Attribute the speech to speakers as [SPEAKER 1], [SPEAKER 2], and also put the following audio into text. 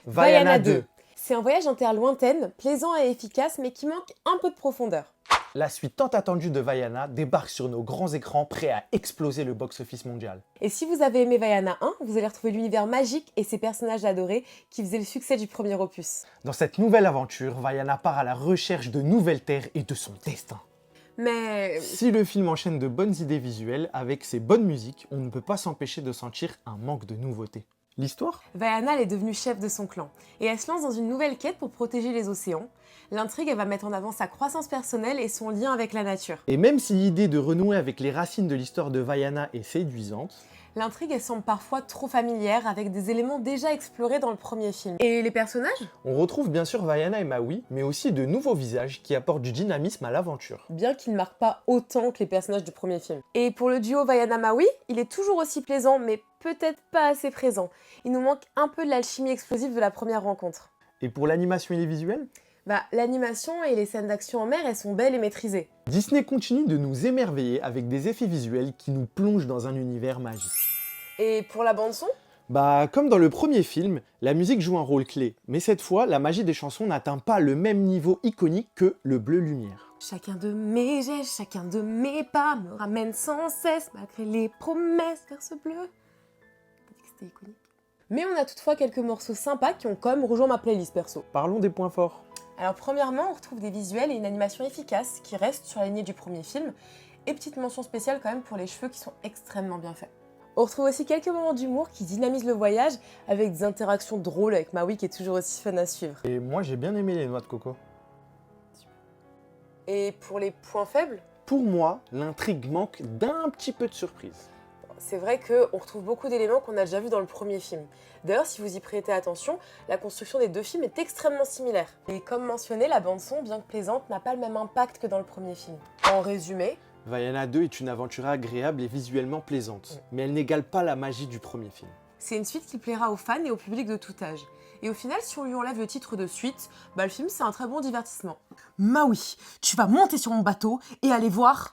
[SPEAKER 1] Vaiana 2. C'est un voyage en terre lointaine, plaisant et efficace, mais qui manque un peu de profondeur.
[SPEAKER 2] La suite tant attendue de Vaiana débarque sur nos grands écrans prêts à exploser le box-office mondial.
[SPEAKER 1] Et si vous avez aimé Vaiana 1, vous allez retrouver l'univers magique et ses personnages adorés qui faisaient le succès du premier opus.
[SPEAKER 2] Dans cette nouvelle aventure, Vaiana part à la recherche de nouvelles terres et de son destin.
[SPEAKER 1] Mais
[SPEAKER 2] Si le film enchaîne de bonnes idées visuelles avec ses bonnes musiques, on ne peut pas s'empêcher de sentir un manque de nouveauté. L'histoire ?
[SPEAKER 1] Vaiana elle est devenue chef de son clan et elle se lance dans une nouvelle quête pour protéger les océans. L'intrigue elle va mettre en avant sa croissance personnelle et son lien avec la nature.
[SPEAKER 2] Et même si l'idée de renouer avec les racines de l'histoire de Vaiana est séduisante,
[SPEAKER 1] L'intrigue elle semble parfois trop familière avec des éléments déjà explorés dans le premier film. Et les personnages ?
[SPEAKER 2] on retrouve bien sûr Vaiana et Maui, mais aussi de nouveaux visages qui apportent du dynamisme à l'aventure.
[SPEAKER 1] Bien qu'ils ne marquent pas autant que les personnages du premier film. Et pour le duo Vaiana-Maui, il est toujours aussi plaisant, mais peut-être pas assez présent. Il nous manque un peu de l'alchimie explosive de la première rencontre.
[SPEAKER 2] Et pour l'animation et les visuels ?
[SPEAKER 1] L'animation et les scènes d'action en mer, elles sont belles et maîtrisées.
[SPEAKER 2] Disney continue de nous émerveiller avec des effets visuels qui nous plongent dans un univers magique.
[SPEAKER 1] Et pour la bande-son ?
[SPEAKER 2] Comme dans le premier film, la musique joue un rôle clé, mais cette fois, la magie des chansons n'atteint pas le même niveau iconique que le bleu lumière.
[SPEAKER 1] Chacun de mes gestes, chacun de mes pas me ramène sans cesse, malgré les promesses vers ce bleu. T'as dit que c'était iconique. Mais on a toutefois quelques morceaux sympas qui ont quand même rejoint ma playlist perso.
[SPEAKER 2] Parlons des points forts.
[SPEAKER 1] Alors premièrement, on retrouve des visuels et une animation efficace qui restent sur la lignée du premier film, et petite mention spéciale quand même pour les cheveux qui sont extrêmement bien faits. On retrouve aussi quelques moments d'humour qui dynamisent le voyage avec des interactions drôles avec Maui qui est toujours aussi fun à suivre.
[SPEAKER 2] Et moi, j'ai bien aimé les noix de coco.
[SPEAKER 1] Et pour les points faibles,
[SPEAKER 2] Pour moi, l'intrigue manque d'un petit peu de surprise.
[SPEAKER 1] c'est vrai qu'on retrouve beaucoup d'éléments qu'on a déjà vus dans le premier film. D'ailleurs, si vous y prêtez attention, la construction des deux films est extrêmement similaire. Et comme mentionné, la bande-son, bien que plaisante, n'a pas le même impact que dans le premier film. En résumé,
[SPEAKER 2] Vaiana 2 est une aventure agréable et visuellement plaisante, mais elle n'égale pas la magie du premier film.
[SPEAKER 1] c'est une suite qui plaira aux fans et au public de tout âge. Et au final, si on lui enlève le titre de suite, le film c'est un très bon divertissement. Maui, tu vas monter sur mon bateau et aller voir